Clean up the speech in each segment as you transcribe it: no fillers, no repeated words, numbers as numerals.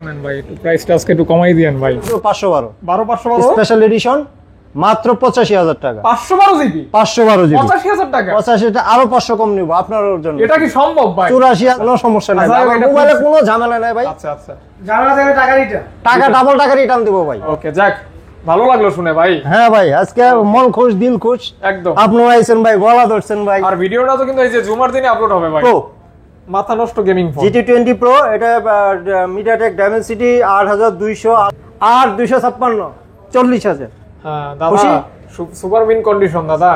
শুনেন ভাই, একটু প্রাইসটা আজকে একটু কমাই দিয়েন ভাই। 512 512 স্পেশাল এডিশন মাত্র 85000 টাকা। 512 জিবি 512 জিবি 85000 টাকা। 85 টা আরো 500 কম নিব আপনার জন্য। এটা কি সম্ভব ভাই? 84 কোনো সমস্যা নাই, আচ্ছা, এটা মোবাইলে কোনো ঝামেলা নাই ভাই। আচ্ছা আচ্ছা, ঝামেলা থেকে টাকা ডাবল টাকা রিটার্ন দিব ভাই। ওকে, যাক ভালো লাগলো শুনে ভাই। হ্যাঁ ভাই, আজকে মন খুশ দিল খুশ একদম। আপনি আইছেন ভাই, গলা ধরছেন ভাই। আর ভিডিওটা তো কিন্তু এই যে জুমার দিনে আপলোড হবে ভাই। প্রো মাথা নষ্ট গেমিং ফোন GT20 Pro, এটা MediaTek Dimensity 8200 8256 40000। হ্যাঁ দাদা, খুশি? সুপার মিন কন্ডিশন দাদা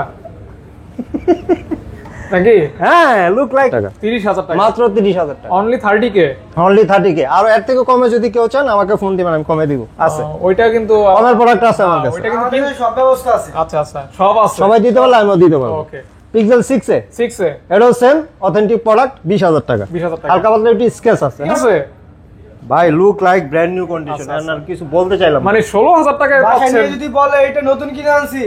নাকি? হ্যাঁ, লুক লাইক 30000 টাকা মাত্র 30000 টাকা। Only 30k। Only 30k। আর এর থেকে কমে যদি কেউ চান আমাকে ফোন দিবেন, আমি কমে দিব। আছে ওইটা কিন্তু কমের প্রোডাক্ট আছে আমার কাছে। ওইটা কিন্তু সব ব্যবস্থা আছে। আচ্ছা আচ্ছা, সব আছে। সবাই দিতে পারলে আমিও দিতে পারবো। ওকে, পিক্সেল 6 এ 6 এ এটাও সেম অথেন্টিক প্রোডাক্ট 20000 টাকা। 20000 টাকা। হালকা পাতলা একটু স্কেচ আছে। ঠিক আছে ভাই look like brand new condition. আর কিছু বলতে চাইলাম মানে 16000 টাকায় বাসায় পাচ্ছেন। নিয়ে যদি বলে এটা নতুন কিনে আনছি,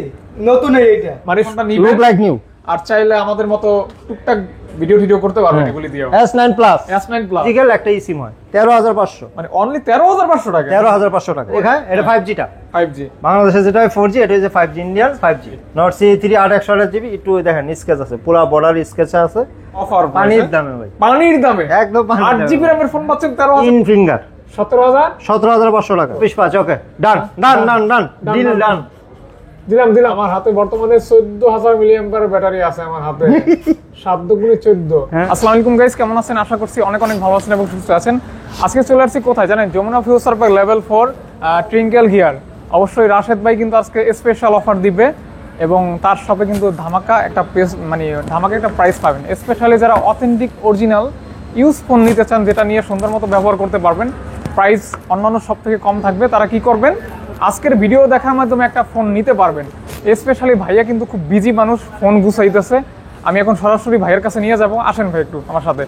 নতুন এইটা। মানে ফোনটা নিবেন লুক লাইক নিউ। আর চাইলে আমাদের মতো টুকটাক ভিডিও করতে পারবেন এগুলি দিয়েও। S9 plus S9 plus physical একটা সিম হয় 13500। মানে অনলি 13500 টাকা। 13500 টাকা। ওখানে এটা 5G টা। 5G বাংলাদেশে যেটা 4G, এটা হচ্ছে 5G Indian 5G। Not C3 8128GB একটু দেখেন স্কেচ আছে, পুরো বর্ডার স্কেচ আছে। অফার পানির দামে ভাই, পানির দামে একদম পানির দামে। 8GB RAM ফোন পাচ্ছেন 13000 ইন ফিঙ্গার 17000 17500 টাকা। 25 ওকে ডান ডান ডান ডান ডিল ডান। দিলাম। আমার হাতে বর্তমানে 14000 মিলিঅ্যাম্পিয়ার ব্যাটারি আছে আমার হাতে। 7 গুণে 14। আসসালামু আলাইকুম গাইস, কেমন আছেন? আশা করছি অনেক ভালো আছেন এবং সুস্থ আছেন। আজকে চলে আসছি কোথায় জানেন? Jamuna Future Park level 4 Trinkle Gear. অবশ্যই রাশেদ ভাই কিন্তু আজকে স্পেশাল অফার দিবে এবং তার শপে কিন্তু ধামাকা একটা প্রাইস পাবেন। স্পেশালি যারা অথেন্টিক অরিজিনাল ইউজ ফোন নিতে চান, যেটা নিয়ে সুন্দর মতো ব্যবহার করতে পারবেন, প্রাইস অন্যান্য সব থেকে কম থাকবে, তারা কি করবেন? আজকের ভিডিও দেখার মাধ্যমে একটা ফোন নিতে পারবেন। স্পেশালি ভাইয়া কিন্তু খুব বিজি মানুষ, ফোন গুছাইতেছে। আমি এখন সরাসরি ভাইয়ের কাছে নিয়ে যাব। আসেন ভাই একটু আমার সাথে।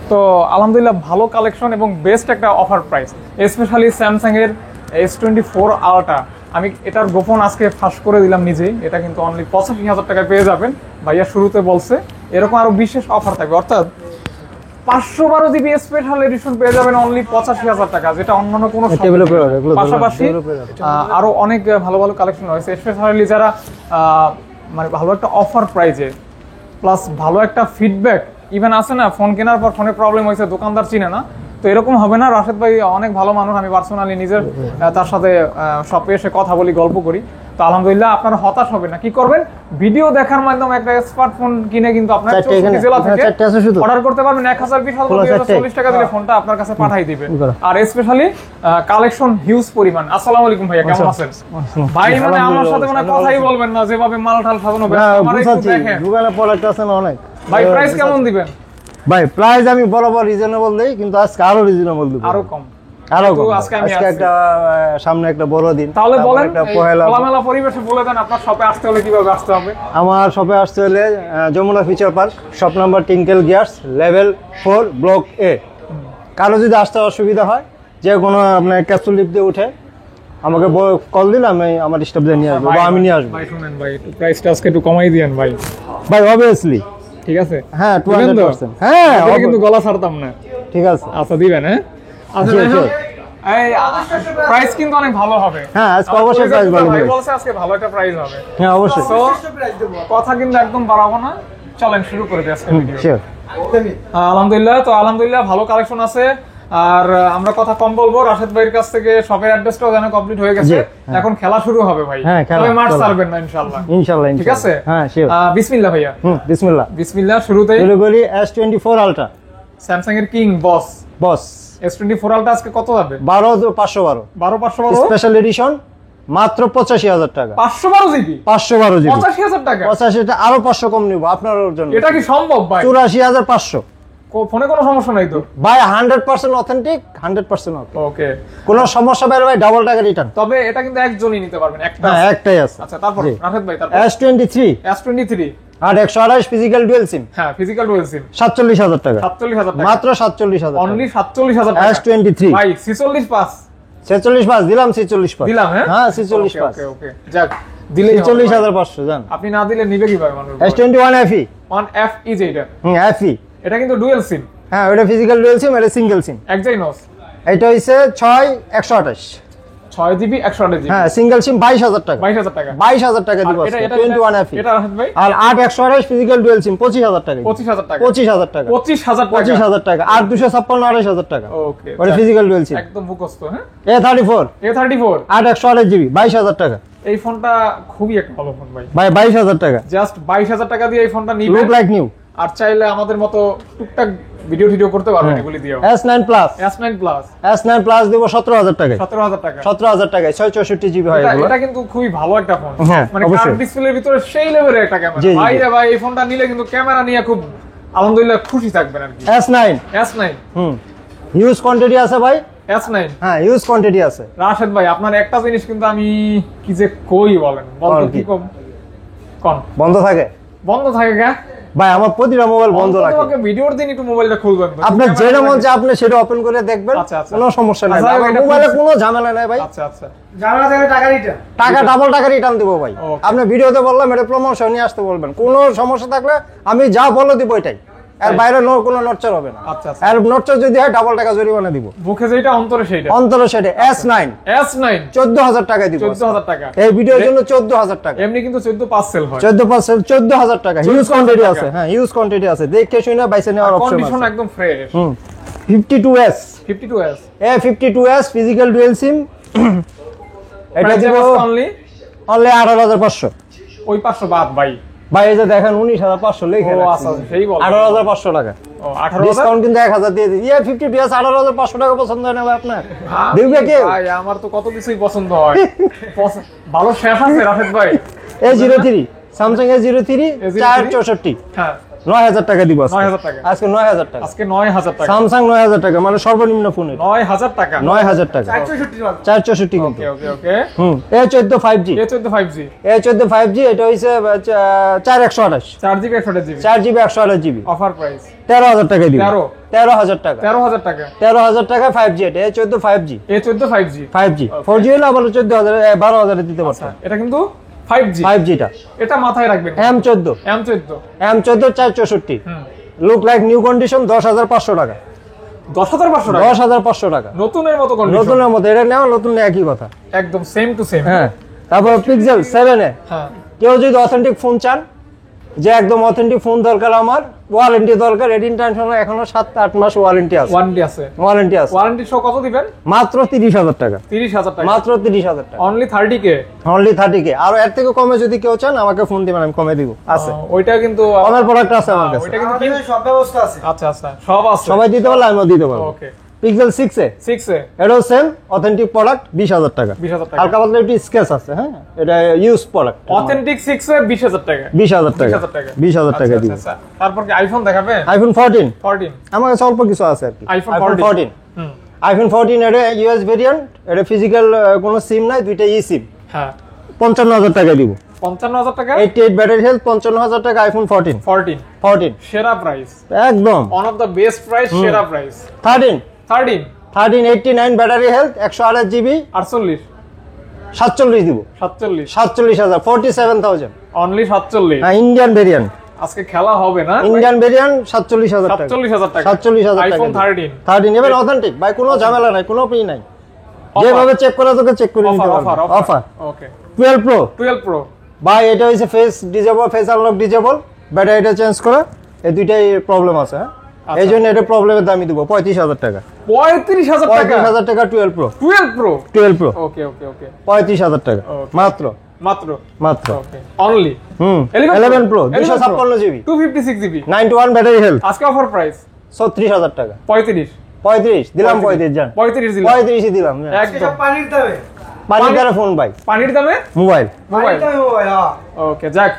তো আলহামদুলিল্লাহ ভালো কালেকশন এবং বেস্ট একটা অফার প্রাইস। স্পেশালি স্যামসাংয়ের S24 Ultra, আমি এটার গোপন আজকে ফাঁস করে দিলাম নিজেই। এটা কিন্তু অনলি 85000 টাকায় পেয়ে যাবেন। ভাইয়া শুরুতে বলছে এরকম আরো বিশেষ অফার থাকবে, অর্থাৎ 512 জিবি স্পেশাল এডিশন পেয়ে যাবেন অনলি 85000 টাকা, যেটা অন্যান্য কোনো পাশাপাশি আরো অনেক ভালো কালেকশন রয়েছে। স্পেশালি যারা মানে ভালো একটা অফার প্রাইজে প্লাস ভালো একটা ফিডব্যাক ইভেন আছে না, ফোন কেনার পর ফোনে প্রবলেম হয়েছে, দোকানদার চিনে না, তো এরকম হবে না। রাশেদ ভাই অনেক ভালো মানুষ, আমি পার্সোনালি নিজের তার সাথে শপে এসে কথা বলি, গল্প করি। তো আলহামদুলিল্লাহ আপনারা হতাশ হবেন না। কি করবেন? ভিডিও দেখার মাধ্যমে একটা স্মার্টফোন কিনে কিন্তু আপনার 64 জেলা থেকে অর্ডার করতে পারবেন। 1020 টাকা দিলে ফোনটা আপনার কাছে পাঠিয়ে দিবে। আর স্পেশালি কালেকশন হিউজ পরিমাণ। আসসালামু আলাইকুম ভাইয়া, কেমন আছেন? ভাই মানে আমার সাথে মানে কথাই বলবেন না, যেভাবে মালটাল সাজানো দেখেন। গুগলে প্রোডাক্ট আছে না অনেক। ভাই প্রাইস কেমন দিবেন? ভাই প্রাইস আমি বরাবর রিজনেবল দেই, কিন্তু আজকে আরো রিজনেবল দিব। আরো কম। আজকে একটা সামনে একটা বড় দিন। তাহলে বলেন খোলামেলা পরিবেশে বলে দেন আপনার শপে আসতে হলে কিভাবে আসতে হবে? আমার শপে আসতে হলে Jamuna Future Park, shop number Tinkle Gears, level 4 block A। কারো যদি আসতে অসুবিধা হয়, যে কোনো আপনার ক্যাপসুল লিফট দিয়ে উঠে আমাকে কল দিলে আমি আমার স্টাফ দিয়ে নিয়ে আসবো বা আমি নিয়ে আসবো। ভাই শুনেন ভাই, প্রাইসটা আজকে একটু কমাই দিয়েন ভাই। ভাই অবভিয়াসলি ঠিক আছে। হ্যাঁ 200%। হ্যাঁ কিন্তু গলা ছাড়তাম না। ঠিক আছে, আচ্ছা দিবেন। হ্যাঁ আচ্ছা, এই প্রাইস কিন্তু অনেক ভালো হবে। হ্যাঁ আজকে অবশ্যই প্রাইস ভালো হবে। ভাই বলছে আজকে ভালো একটা প্রাইস হবে। হ্যাঁ অবশ্যই। তো কথা কিন্তু একদম বাড়াবো না, চলেন শুরু করে দিই আজকে ভিডিও। শিওর। আলহামদুলিল্লাহ তো আলহামদুলিল্লাহ ভালো কালেকশন আছে। আর আমরা কথা কম বলবো। রাশেদ ভাইয়ের কাছ থেকে শপের অ্যাড্রেসটাও জানা কমপ্লিট হয়ে গেছে। এখন খেলা শুরু হবে ভাই। তবে মার্চ ছাড়বেন না ইনশাআল্লাহ। ইনশাআল্লাহ ঠিক আছে। হ্যাঁ শিওর। বিসমিল্লাহ ভাইয়া। বিসমিল্লাহ। শুরুতেই শুরু করি S24 Ultra, স্যামসাং এর কিং বস S24 Ultra আজকে কত যাবে? 12512 স্পেশাল এডিশন মাত্র 85000 টাকা। 512 জিবি 85000 টাকা। 85 টা আরো 500 কম নিব আপনার জন্য। এটা কি সম্ভব ভাই? 84500। ফোনে কোনো সমস্যা নাই তো ভাই? 100% অথেন্টিক, 100% ওকে। কোনো সমস্যা বাইরে ভাই ডাবল টাকা রিটার্ন। তবে এটা কিন্তু একজনই নিতে পারবেন, একটা। হ্যাঁ একটাই আছে। আচ্ছা তারপর রাশেদ ভাই, তারপর S23 আর 128 ফিজিক্যাল ডুয়াল সিম। হ্যাঁ ফিজিক্যাল ডুয়াল সিম 47000 টাকা। 47000 টাকা মাত্র 47000 অনলি 47000 টাকা। S23 ভাই 46 46 দিলাম। 46 দিলাম। হ্যাঁ 46 ওকে যাক দিলে 44500 জান। আপনি না দিলে নিবে কিভাবে মানুষ? S21 FE 1FE যেটা FE এটা কিন্তু ডুয়াল সিম। হ্যাঁ ওটা ফিজিক্যাল ডুয়াল সিম, এটা সিঙ্গেল সিম। এক্সাইনোস এটা হইছে 6/128 6GB 128GB হ্যাঁ সিঙ্গেল সিম 22,000 টাকা 22,000 টাকা 22,000 টাকা দিব এটা 21 FE এটা রাশেদ ভাই আর 8/128 ফিজিক্যাল ডুয়াল সিম 25,000 টাকা 25,000 টাকা 25,000 টাকা 25,000 টাকা আর 256 28,000 টাকা ওকে ওটা ফিজিক্যাল ডুয়াল সিম একদম মুখস্থ হ্যাঁ A34 A34 8/128GB 22,000 টাকা এই ফোনটা খুবই একটা ভালো ফোন ভাই ভাই 22,000 টাকা জাস্ট 22,000 টাকা দিয়ে এই ফোনটা নিবেন লুক লাইক নিউ আর চাইলে আমাদের মতো টুকটাক ভিডিও করতে পারবেন এগুলি দিয়েও S9 plus S9 plus S9 plus দেব 17,000 টাকায় 17,000 টাকা 17,000 টাকায় 664GB হয় এগুলো এটা কিন্তু খুবই ভালো একটা ফোন হ্যাঁ, মানে অবশ্যই। কার্ভ ডিসপ্লের ভিতরে সেই লেভেলের একটা ক্যামেরা জি, জি, ভাই জি। রে ভাই এই ফোনটা নিলে কিন্তু ক্যামেরা নিয়ে খুব আলহামদুলিল্লাহ খুশি থাকবেন আর কি S9 S9 হিউজ কোয়ান্টিটি আছে ভাই S9 হ্যাঁ হিউজ কোয়ান্টিটি আছে রাশেদ ভাই আপনার একটা জিনিস কিন্তু আমি কি যে কই বলেন বলতো বল কি কি? কোন বন্ধ থাকে বন্ধ থাকে গা ভাই আমার প্রতিটা মোবাইল বন্ধ লাগে তোমাকে ভিডিওর দিন একটু মোবাইলটা খুলবেন তো। আপনার ক্যামেরা যেটা মন লাগে। চায় আপনি সেটা ওপেন করে দেখবেন আচ্ছা, আচ্ছা। কোনো সমস্যা নাই আচ্ছা, আমার এটা মোবাইলে খুলছি। কোনো ঝামেলা নাই ভাই আচ্ছা আচ্ছা জানা থাকে টাকা রিটা টাকা ডাবল টাকা রিটার্ন দিব ভাই Okay. আপনি ভিডিওতে বললাম এটা প্রমোশন নিয়ে আসতে বলবেন কোনো সমস্যা থাকলে আমি যা বলে দিব এটাই আর তাই? বাইরে কোনো নড়চড় হবে না আচ্ছা, আচ্ছা। আর নড়চড় যদি হয় ডাবল টাকা জরিমানা দিব মুখে যেটা অন্তরে সেইটা অন্তর সেটা S9 S9 14,000 টাকা দিব 14,000 টাকা এই ভিডিওর জন্য 14,000 টাকা এমনি কিন্তু 14 সেল হয় 14,000 টাকা হিউজ 14,000 কোয়ান্টিটি টাকা। আছে হ্যাঁ হিউজ কোয়ান্টিটি আছে দেখে শুনে বাইসে নেওয়ার অপশন কন্ডিশন আছে একদম fresh 52s 52s A52s physical dual সিম এটা দিব অনলি অনলি 18,500 ওই 500 বাদ ভাই ভাই এই যে দেখেন 19,500 লিখে ও, রাখছি। আচ্ছা, সেই বল। 18,500 টাকা ও 18,000 ডিসকাউন্ট কিন্তু 1,000 দিয়ে দিই 52s 18,500 টাকা পছন্দ হয় না ভাই আপনার দেখবে কি ভাই আমার তো কত কিছুই পছন্দ হয় ভালো শেষ আছে রাশেদ ভাই A03 স্যামসাং A03 A03 464 হ্যাঁ 9,000 টাকা দিব আজকে 9,000 টাকা। আজকে 9,000 টাকা আজকে 9,000 টাকা স্যামসাং 9,000 টাকা মানে সর্বনিম্ন ফোনের 9,000 টাকা 9,000 টাকা 464 মাল 464 কিন্তু ওকে ওকে ওকে A14 5G A14 5G A14 5G এটা হইছে 4128 4GB 128GB 4GB 128GB offer price 13,000 টাকা দিব 13,000 টাকা 13,000 টাকা 13,000 টাকা 5G এটা A14 5G A14 5G 5G 4G হলে আবার 14,000 12,000 দিতে পারতাম এটা কিন্তু 5G 5G টা এটা মাথায় রাখবেন M14 M14 464 look like new condition 10,500 টাকা 10,500 টাকা 10,500 টাকা নতুনের মতো কন্ডিশন নতুনের মধ্যে এটা নেওয়া নতুন নেওয়া একই কথা একদম সেম টু সেম হ্যাঁ তারপর পিক্সেল 7 এ হ্যাঁ কেউ যদি অথেন্টিক ফোন চান যে একদম অথেন্টিক ফোন দরকার আমার ওয়ারেন্টি দরকার এডিন টেনশন এখনো 7-8 মাস ওয়ারেন্টি আছে ওয়ারেন্টি আছে ওয়ারেন্টি আছে ওয়ারেন্টি সহ কত দিবেন মাত্র 30,000 টাকা 30,000 টাকা মাত্র 30,000 টাকা অনলি 30K অনলি 30K আর এর থেকে কমে যদি কেউ চান আমাকে ফোন দিবেন আমি কমে দিব আছে ওইটা কিন্তু কমের প্রোডাক্ট আছে আমার কাছে ওইটা কিন্তু কি আমাদের সব ব্যবস্থা আছে আচ্ছা আচ্ছা সব আছে সবাই দিতে পারলে আমিও দিতে পারবো ওকে পিক্সেল 6 এ 6 এ এটাও সেম অথেন্টিক প্রোডাক্ট 20,000 টাকা 20,000 টাকা হালকা পাতলা একটু স্কেচ আছে হ্যাঁ এটা ইউজ প্রোডাক্ট অথেন্টিক 6 এ 20,000 টাকা 20,000 টাকা 20,000 টাকা 20,000 টাকা আচ্ছা, দিব আচ্ছা, আচ্ছা। তারপর কি আইফোন দেখাবেন আইফোন 14 14 আমার কাছে অল্প কিছু আছে আর কি iPhone আইফোন 14 14 হুম আইফোন 14 এর ইউএস ভেরিয়েন্ট এর ফিজিক্যাল কোনো সিম নাই দুইটা ই সিম হ্যাঁ 55,000 টাকা দিব 55,000 টাকা 88 ব্যাটারি হেলথ 55,000 টাকা আইফোন 14 14 সেরা প্রাইস একদম one of the best price সেরা প্রাইস 13 13 89 ব্যাটারি হেলথ 128 জিবি 48 47 দিব 47 47,000 47,000 অনলি 47 হ্যাঁ ইন্ডিয়ান ভেরিয়েন্ট আজকে খেলা হবে না ইন্ডিয়ান ভেরিয়েন্ট 47,000 টাকা 47,000 টাকা 47,000 টাকা আইফোন দিব। 13 13 এবার অথেন্টিক ভাই কোনো ঝামেলা নাই কোনো পি নাই যেভাবে চেক করা তোকে চেক করে নিতে অফার পারবে offer offer okay 12 pro 12 pro ভাই এটা হইছে face disable face unlock disable ব্যাটারিটা চেঞ্জ করা এই দুইটাই প্রবলেম আছে হ্যাঁ আচ্ছা। এই জন্য এটা প্রবলেমের দামই দিব 35,000 টাকা 35,000 টাকা 35,000 টাকা 12 প্রো 12 প্রো 12 প্রো ওকে ওকে ওকে 35,000 টাকা Okay. মাত্র মাত্র মাত্র okay only 11 pro 256 GB 256 GB 91 battery health আজকে অফার প্রাইস 36,000 টাকা 35 35 দিলাম 35 জান 35 দিলাম 35 দিলাম একদম সব পানির দামে পানি দ্বারা ফোন ভাই পানির দামে মোবাইল মোবাইল পানির দামে মোবাইল হ্যাঁ ওকে যাক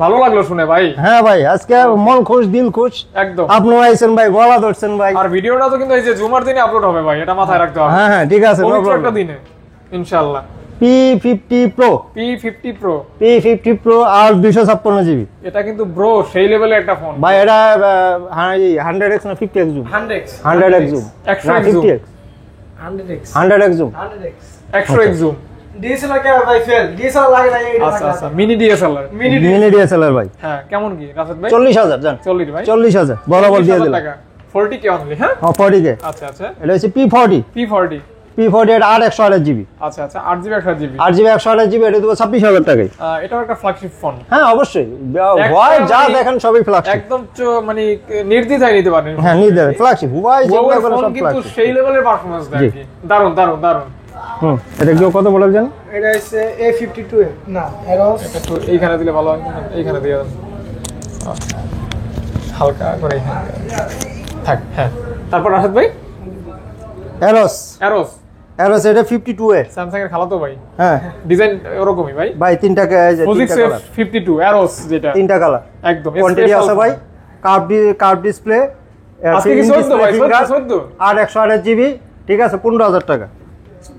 ভালো লাগলো শুনে ভাই হ্যাঁ ভাই আজকে মন খুশ দিল খুশ একদম আপনিও আইছেন ভাই গলা ধরছেন ভাই আর ভিডিওটা তো কিন্তু এই যে জুমার দিনে আপলোড হবে ভাই এটা মাথায় রাখতে হবে হ্যাঁ হ্যাঁ ঠিক আছে নো পবিত্র একটা প্রবলেম দিনে ইনশাআল্লাহ P50 Pro P50 Pro P50 Pro আর 256 জিবি এটা কিন্তু ব্রো সেই লেভেলের একটা ফোন ভাই এটা 100x না 50x zoom 100x 100x zoom 100x zoom। 50x 100x 100x zoom 100x 100x zoom DSLR কে ভাই ফেল ডিএসএলআর লাগে না এটা আচ্ছা আচ্ছা mini DSLR mini mini DSLR ভাই হ্যাঁ কেমন কি রাফেদ ভাই 40,000 জান 40 ভাই 40,000 বরাবর দিয়ে 40,000 দিলাম টাকা 40k অনলি, হ্যাঁ 40k। আচ্ছা আচ্ছা, এটা হচ্ছে P40 P40 এটা 8/128GB। আচ্ছা আচ্ছা, 8GB 128GB, 8GB এটা দেবো 26,000 টাকায়। এটাও একটা ফ্ল্যাগশিপ ফোন। হ্যাঁ অবশ্যই, হোয়াই যা দেখেন সবই ফ্ল্যাগশিপ, একদম মানে নির্দ্বিধায় নিতে পারেন। হ্যাঁ নিতে ফ্ল্যাগশিপ, হোয়াই যেগুলো করে ফোন সব কিন্তু ফ্ল্যাগশিপ। সেই লেভেলের পারফরম্যান্স দেয় আর কি। দারুণ দারুণ দারুণ। এটা কেউ কত বলে জানেন? এটা হচ্ছে A52 না এরোস। এটা একটু এইখানে দিলে ভালো হয়, এইখানে দিয়ে দেন হালকা করে এইখানে থাক। হ্যাঁ, তারপর রাশেদ ভাই এরোস অ্যারোস, এটা 52A। স্যামসাং এর খালাতো ভাই, হ্যাঁ ডিজাইন ওরকমই ভাই। ভাই তিনটা Fujitsu কালার, F52 অ্যারোস, যেটা তিনটা কালার একদম কোয়ান্টিটি আছে ভাই। কার্ভ ডিসপ্লে, আজকে কি 14 ভাই? 14 8/128GB, ঠিক আছে 15,000 টাকা।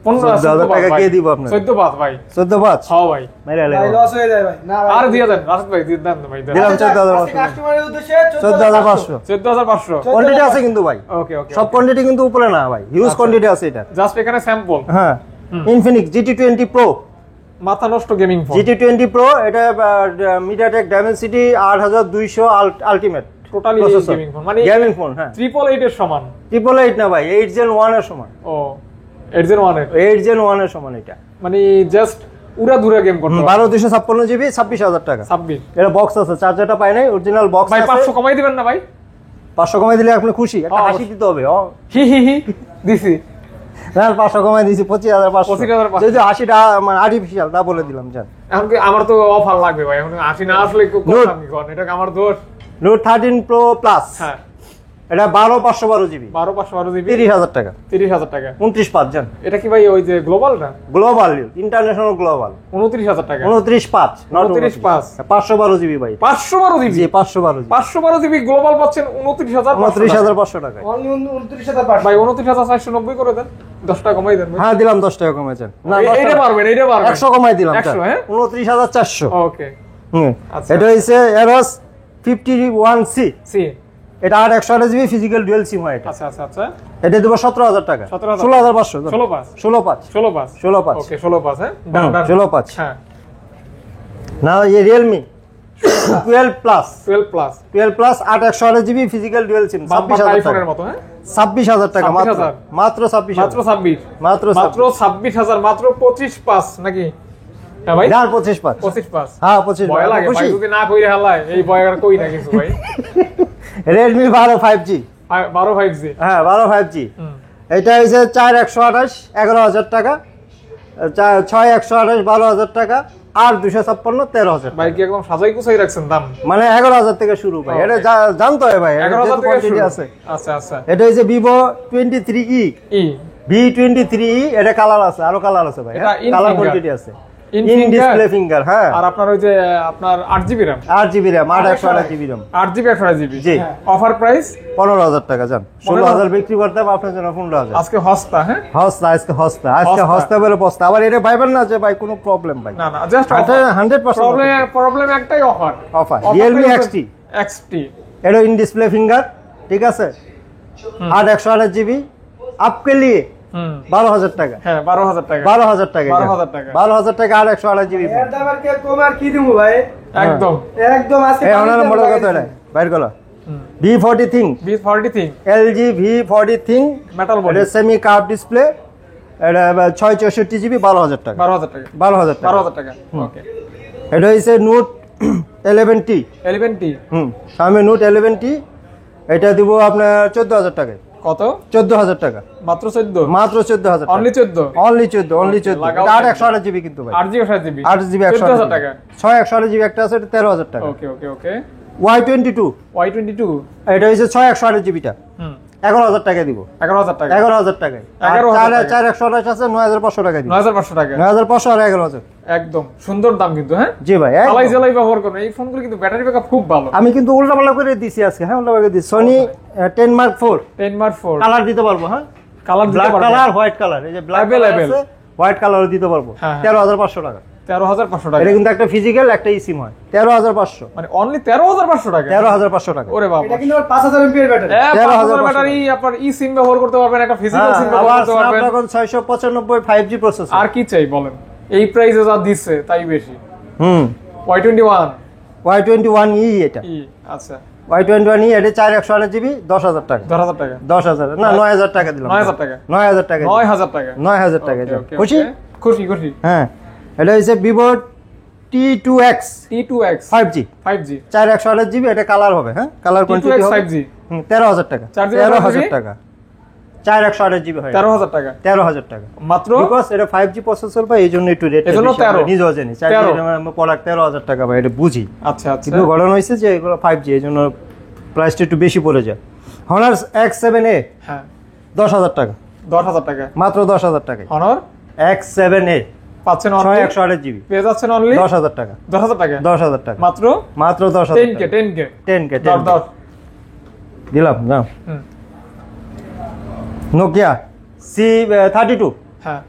15,000 টাকা কে দিব আপনার? 14 পাঁচ ভাই, 14/5 হ্যাঁ ভাই। মেরে ভাই লস হয়ে যায় ভাই। না ভাই আর দিয়ে দেন রাশেদ ভাই, দিয়ে দেন ভাই, দেন। দিলাম 14,500, কাস্টমারের উদ্দেশ্যে 14,500। 14,500। কোয়ান্টিটি আছে কিন্তু ভাই, ওকে ওকে, সব কোয়ান্টিটি কিন্তু উপরে না ভাই, হিউজ কোয়ান্টিটি আছে এটা। জাস্ট এখানে স্যাম্পল। হ্যাঁ ইনফিনিক্স GT20 Pro, মাথা নষ্ট গেমিং ফোন। GT20 Pro এটা MediaTek Dimensity 8200 ultimate totally gaming phone, মানে গেমিং ফোন। হ্যাঁ 888 এর সমান। 888 না ভাই, 8 Gen 1 এর সমান। ও 8 Gen 1 এর, 8 Gen 1 এর সমান এটা। মানে জাস্ট উড়া ধুরা গেম করতে পারবে। 12/256GB 26,000 টাকা। 26 এটা বক্স আছে, চার্জারটা পাই নাই, অরিজিনাল বক্স ভাই আছে। 500 কমাই দিবেন না ভাই? 500 কমাই দিলে আপনি খুশি? একটা হাসি দিতে হবে। হি হি হি দিছি। না 500 কমাই দিয়েছি 25,500। 25,500 যদি হাসিটা মানে আর্টিফিশিয়াল তা বলে দিলাম জান। এখন কি আমার তো অফার লাগবে ভাই, এখন 80 না আসলে Note। আমি কোন এটা কি আমার দোষ? Note 13 Pro Plus, হ্যাঁ এটা 12/512GB, 12/512GB, 30,000 টাকা। 30,000 টাকা। 29/5 জান। এটা কি ভাই ওই যে গ্লোবালটা? গ্লোবাল, ইন্টারন্যাশনাল গ্লোবাল, 29,000 টাকা। 29/5 29/5 512GB ভাই। 512GB, জি 512GB, 512GB গ্লোবাল পাচ্ছেন 29,500 29,500 টাকায়। অনলি 29,500 ভাই 29,490 করে দেন, 10 টাকা কমাই দেন ভাই। হ্যাঁ দিলাম 10 টাকা কমাই দেন। না এইটা পারবেন, এইটা পারবেন। 100 কমাই দিলাম 100, হ্যাঁ 29,400। ওকে আচ্ছা। এটা হইছে Eros 51C, সি, এটা 8/128GB ফিজিক্যাল ডুয়াল সিম হয় এটা। আচ্ছা আচ্ছা আচ্ছা, এটা দেব 17,000 টাকা। 17,000 16,500 16,500 16,500 16,500 16,500 ওকে 16,500 হ্যাঁ ডান ডান 16,500। হ্যাঁ না এই Realme 12 Plus 12 plus 12 Plus 8/128GB physical dual SIM bumper 26,000 আইফোনের টাকা। মতো, হ্যাঁ 26,000 টাকা মাত্র, 26,000 মাত্র 26,000, মাত্র 26, মাত্র মাত্র 26,000, মাত্র 25/5 নাকি? হ্যাঁ ভাই 25/5। 25/5 হ্যাঁ 25 ভয় লাগে ভাই, খুশি। যদি না কইরে হালায় এই ভয় আর কই না কিছু ভাই। Redmi 12 5G, 12 5G, হ্যাঁ 12 5G, এটা হইছে 4/128 11,000 টাকা, 6/128 12,000 টাকা, আর 256 13,000 ভাই টাকা। কি একদম সাজাই গুছাই রাখছেন দাম? মানে 11,000 থেকে শুরু ভাই, এটা জানতে হয় ভাই, 11,000 টাকা কোয়ান্টিটি শুরু আছে। আচ্ছা আচ্ছা, এটা হইছে Vivo 23E, ই V23E, এটা কালার আছে, আরো কালার আছে ভাই, এটা in কালার finger। কোয়ান্টিটি আছে, In in finger। Display finger. হ্যাঁ আর আপনার ওই যে আপনার 8GB RAM, 8GB RAM 8/128GB RAM, 8GB 18GB, জি। অফার প্রাইস 15,000 টাকা জান। 16,000 বিক্রি করতাম, আপনার জন্য 15,000। আজকে হস্তা, হ্যাঁ হস্তা আজকে হস্তা হস্তা। হস্তা বলে পস্তা। আবার এটা ভাইবেন না যে ভাই কোনো প্রবলেম ভাই, না না জাস্ট 100% প্রবলেম একটাই অফার। অফার। Realme XT, এটা ইন ডিসপ্লে ফিঙ্গার, ঠিক আছে 8/128GB, আপকে লিয়ে 12,000 টাকা। হ্যাঁ 12,000 টাকা, 12,000 টাকা, 12,000 টাকা। 12,000 টাকা 8/128GB। এর দাম আর কে কম আর কি দিমু ভাই? একদম একদম আজকে এই ওনার মডেল কত এটা বাইর করো? V40 Think, V40 thing LG V40 Think, metal body, এটা সেমি কার্ভ ডিসপ্লে, এটা 664GB 12,000 টাকা। 12,000 টাকা, 12,000 টাকা। 12,000 টাকা ওকে। এটা হইছে Note 11T, 11T Xiaomi Note 11T, এটা দিব আপনার 14,000 টাকায়। কত? 14,000 টাকা, মাত্র 14, মাত্র 14,000 টাকা। অনলি 14, অনলি 14 লাগাও। এটা 8/128GB কিন্তু ভাই, 8GB 18GB, 8GB 14,000 টাকা। 6/128GB একটা আছে, এটা 13,000 টাকা। ওকে ওকে ওকে। Y22, Y22 এটা হইছে 6/128GBটা, 11,000 টাকা দিব। 11,000 টাকা, 11,000 টাকায়। 11,000 টাকা। 4/128 আছে 9,500 টাকা দিব। 9,500 টাকা, 9,500 আর 11,000। একদম সুন্দর দাম কিন্তু, হ্যাঁ জি ভাই, আলাই জ্বালাই ব্যবহার করুন এই ফোনগুলো, কিন্তু ব্যাটারি ব্যাকআপ খুব ভালো। আমি কিন্তু উল্টাপাল্টা করে দিছি আজকে, হ্যাঁ উল্টাপাল্টা করে দিছি। Sony 10 Mark 4 10 Mark 4 কালার দিতে পারবো, হ্যাঁ কালার দিতে ব্ল্যাক পারবেন, কালার, হোয়াইট কালার, এই যে ব্ল্যাক Available। কালার আছে, হোয়াইট কালারও দিতে পারবো। হ্যাঁ, হ্যাঁ। 13,500 টাকা। 13,500 টাকা, এটা কিন্তু একটা ফিজিক্যাল, একটা eSIM হয়। 13,500, মানে অনলি 13,500 টাকা। 13,500 টাকা। ওরে বাবা, এটা কিন্তু 5,000 mAh ব্যাটারি। 13,500 ব্যাটারি, আপনার ই সিম ব্যবহার করতে পারবেন, একটা ফিজিক্যাল সিম ব্যবহার আবার করতে পারবেন। Snapdragon 695 5G processor. আর কি চাই বলেন, এই প্রাইসে যা দিচ্ছে তাই বেশি। হুম Y21 Y21E এটা। ই আচ্ছা, Y21 এটা 4128 জিবি 10000 টাকা 10,000 টাকা 10000 না 9000 টাকা দিলাম 9000 টাকা 9000 টাকা 9000 টাকা 9000 টাকা Okay, okay, খুশি okay. খুশি খুশি হ্যাঁ এটা হচ্ছে Vivo T2X T2X 5G 5G 4128 GB এটা কালার হবে হ্যাঁ কালার কোয়ান্টিটি T2X হবে 5G 13000 টাকা 4GB 13000 টাকা 4128 জিবি হয় 13,000 টাকা 13000 টাকা মাত্র বিকজ এটা 5G প্রসেসর পাই এইজন্য একটু রেট এজন্য 13 নিজেও জানি 13 প্রোডাক্ট 13000 টাকা ভাই এটা বুঝি আচ্ছা আচ্ছা কিন্তু ঘটনা হয়েছে যে এগুলো 5G এইজন্য প্রাইসটা একটু বেশি পড়ে যায় Honor X7A হ্যাঁ 10000 টাকা 10,000 টাকা মাত্র 10000 টাকা Honor X7A পাচ্ছেন অনলি 128 জিবি পেয়ে যাচ্ছেন অনলি 10000 টাকা 10,000 টাকা 10000 টাকা মাত্র মাত্র 10000 10k 10k 10k দর দর দিলাম না হুম Nokia C32 হ্যাঁ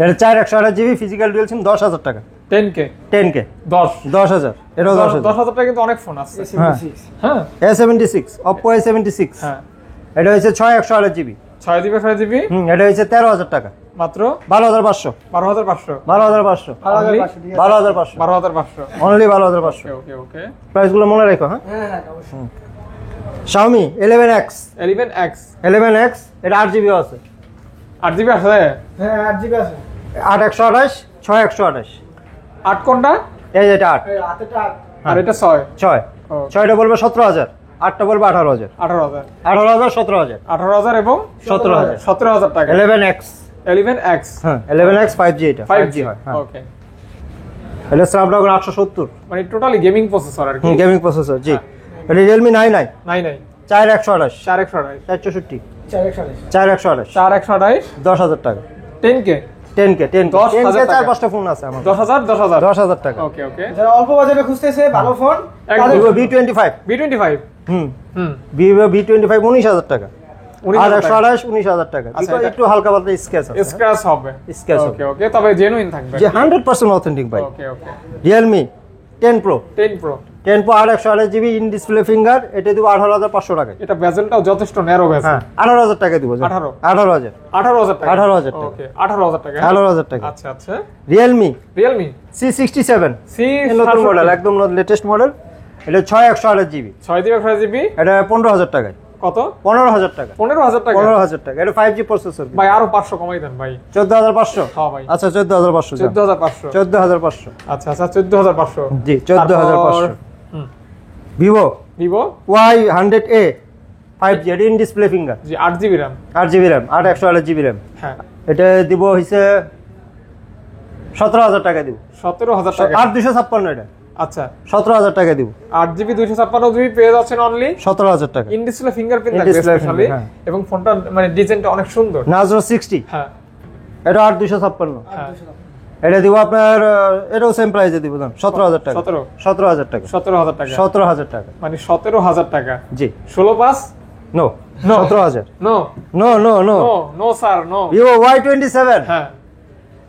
এটা 4128 জিবি ফিজিক্যাল ডুয়াল সিম 10000 টাকা 10k 10k 10 10000 এটা 10000 10,000 টাকা কিন্তু অনেক ফোন আছে হ্যাঁ হ্যাঁ A76 Oppo A76 হ্যাঁ এটা হচ্ছে 6128 জিবি 6GB 5GB এটা হচ্ছে 13000 টাকা মাত্র 12500 12,500 12500 Only 12500 12,500 অনলি 12500 ওকে ওকে প্রাইসগুলো মনে রাখো হ্যাঁ হ্যাঁ অবশ্যই Xiaomi 11X 11X 11X এটা 8GB আছে 8GB আছে হ্যাঁ 8GB আছে 8128 6128 8 কোনটা এই যে এটা 8 এই হাতেটা আর এটা 6 6 6টা বলবে 17000 8টা বলবে 18000 18,000 18000 17000 18,000 এবং 17000 17,000 টাকা 11X 11X হ্যাঁ 11X 5G এটা 5G হয় হ্যাঁ ওকে এটা Snapdragon 870 মানে টোটালি গেমিং প্রসেসর আর কি গেমিং প্রসেসর জি এটা Realme 99 নাই নাই 4128 4128 464 4128 4128 4128 10000 টাকা 10k 10k 10k 10,000 10k টাকা। 4-5টা ফোন আছে আমার 10,000 10,000 10000 টাকা ওকে ওকে যারা অল্প বাজেটে খুঁজতেছে ভালো ফোন একদম। Vivo V25 B25 হুম হুম Vivo V25 19000 টাকা 19,000 টাকা। 128 19000 টাকা আচ্ছা, Because এটা- একটু হালকা পাতলা স্ক্র্যাচ আছে স্ক্র্যাচ হবে Scratch হবে। ওকে ওকে তবে জেনুইন থাকবে যে 100% অথেন্টিক ভাই ওকে ওকে Realme 10 Pro 10 Pro 10 Pro 128GB in display finger এটা দিব 18500 টাকা এটা বেজেলটাও যথেষ্ট ন্যারো বেজেল হ্যাঁ 18000 টাকা দিব 18 18000 18,000 টাকা 18,000 টাকা। ওকে 18,000 টাকা 18000 টাকা আচ্ছা আচ্ছা Realme Realme C67 সি এই নতুন মডেল একদম লেটেস্ট মডেল এটা 6128GB 6GB 5GB এটা 15000 টাকায় কত 15000 টাকা 15,000 টাকা 15000 টাকা এটা 5G প্রসেসর ভাই আরো 500 কমাই দেন ভাই 14500 হ্যাঁ ভাই আচ্ছা 14500 14,500 14500 আচ্ছা আচ্ছা 14,500 জি 14500 হুম Vivo Vivo Y100A 5G এটা in display finger G 8GB RAM 8GB RAM 128GB RAM হ্যাঁ এটা দিব হইছে 17000 টাকা দিব 17,000 টাকা 8256 এটা আচ্ছা 17000 টাকা দিব 8GB 256GB পেয়ে যাচ্ছেন অনলি 17000 টাকা ইন ডিসপ্লে ফিঙ্গারপ্রিন্ট In থাকবে display স্পেশালি finger, হ্যাঁ। এবং ফোনটা মানে ডিজাইনটা অনেক সুন্দর Nazro 60 হ্যাঁ এটা 8256 হ্যাঁ এটা দিব আপনার এটাও সেম প্রাইসে দিব দাম 17000 টাকা 17 17000 টাকা 17,000 টাকা 17000 টাকা মানে 17,000 টাকা জি 16 no No. 17000 no no no no no no sir no Vivo Y27 হ্যাঁ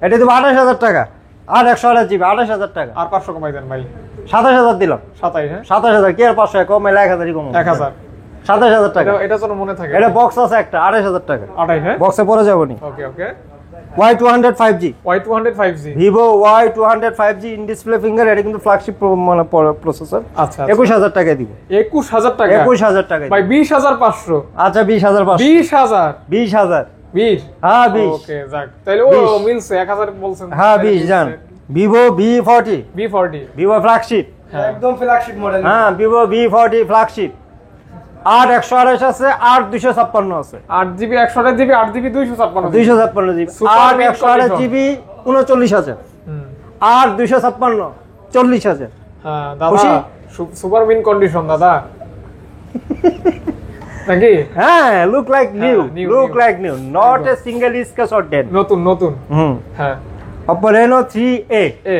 এটা দিব 28000 টাকা আর 128GB 28000 টাকা আর 500 কমাই দেন ভাই 27000 দিলাম 27 হ্যাঁ 27000 কি আর 500 কম 1000ই কম 1000 27000 টাকা এটা যেন মনে থাকে এটা বক্স আছে একটা 28000 টাকা 28 হ্যাঁ বক্সে পড়ে যাবনি ওকে ওকে Y200 5G Y200 5G Vivo Y200 5G in display finger এটা কিন্তু ফ্ল্যাগশিপ মানে প্রসেসর আচ্ছা 21000 টাকা দিব 21,000 টাকা 21000 টাকা ভাই 20,500 আচ্ছা 20500 20,000 20000 20 হ্যাঁ 20 ওকে যাক তাহলে ও 20 মিলছে 1000 বলছেন হ্যাঁ 20 জান Vivo V40 B40 Vivo flagship হ্যাঁ একদম ফ্ল্যাগশিপ মডেল হ্যাঁ Vivo V40 ফ্ল্যাগশিপ আর 128 আছে আর 256 আছে 8GB 128GB 8GB 256 256 GB Super আর mint 128 জিবি 39000 হুম আর 256 40000 হ্যাঁ দাদা খুশি? সুপার মিন কন্ডিশন দাদা নাকি হ্যাঁ look like new new, look new. Like new not a single scratch or dent নতুন নতুন হুম হ্যাঁ Oppo Reno 3A এ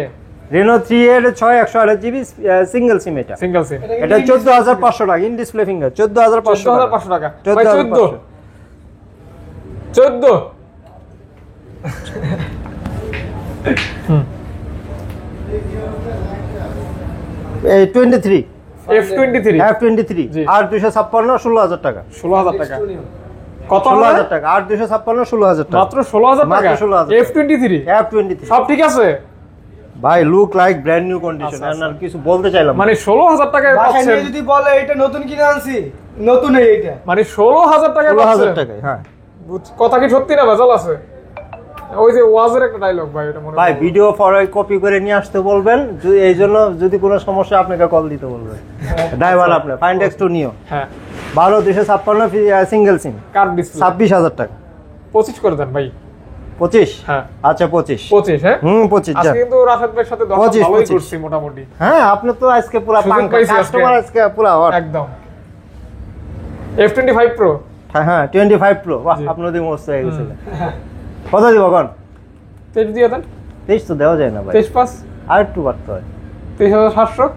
Reno 3A এর 6128 জিবি সিঙ্গেল সিম এটা সিঙ্গেল সিম এটা 14500 টাকা ইন ডিসপ্লে ফিঙ্গার 14500 14,500 টাকা ভাই 14500 14 এই 23 F23 F23 জি। আর 256 16000 টাকা 16,000 টাকা কত 16000 টাকা আর 256 16000 টাকা মাত্র 16,000 টাকা মাত্র 16,000 F23 F23 সব ঠিক আছে ভাই look like brand new condition, আচ্ছা, আর কিছু বলতে চাইলাম না। মানে 16,000 টাকায় বাসায় পাচ্ছেন, নিয়ে যদি বলে এটা নতুন কিনে আনছি, নতুন এইটা। মানে 16,000 টাকায় 16,000 পাচ্ছেন। টাকায়, হ্যাঁ কথা কি সত্যি না ভেজাল আছে? ওই যে ওয়াজের একটা ডায়লগ ভাই, এটা মনে ভাই ভিডিও ফরে কপি করে নিয়ে আসতে বলবেন, এই জন্য যদি কোনো সমস্যা আপনাকে কল দিতে বলবেন। ড্রাইভার আপনার ফাইন্ডেক্স টু নিও হ্যাঁ 12,256 সিঙ্গেল সিম, কার্ড ডিসপ্লে 26,000 টাকা। 25 করে দেন ভাই। 25? হ্যাঁ আচ্ছা 25। 25, হ্যাঁ 25 আজকে কিন্তু রাশেদ ভাইয়ের সাথে 25, ভালোই 25 করছি মোটামুটি। হ্যাঁ আপনি তো আজকে পুরো সুযোগ পাঙ্কা পাইছি আজকে। কাস্টমার, আজকে পুরো হট। একদম F25 Pro হ্যাঁ 25 প্রো, বাহ জি। আপনার দিকে মস্ত হয়ে গেছে। কত দিব কোন? 23 দিয়ে দেন। 23 তো দেওয়া যায় না ভাই, 23.5 আর একটু বাড়তে হয়, 23,700।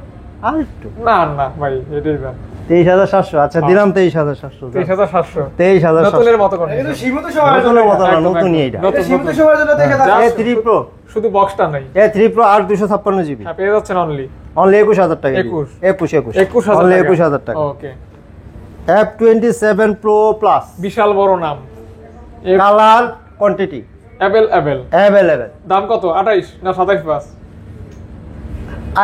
আর একটু। না না ভাই এটাই দেন। 23,700, আচ্ছা দিলাম 23,700। 23,700 23,700 নতুনের মতো করে এটা কিন্তু সীমিত সময়ের জন্য। নতুনের মতো না, একদম, নতুনই একদম। এইটা। নতুন, এটা সীমিত নতুন। সময়ের জন্য দেখে হ্যাঁ, যাচ্ছে। A3 প্রো, শুধু বক্সটা নাই। A3 প্রো 8 জিবি, হ্যাঁ পেয়ে যাচ্ছেন অনলি অনলি 21,000 টাকা। 21,000 অনলি 21,000 টাকা। ওকে F27 প্রো প্লাস, বিশাল বড় নাম, কালার কোয়ান্টিটি অ্যাভেলেবল। অ্যাভেলেবেল। দাম কত? 28 না 27.5?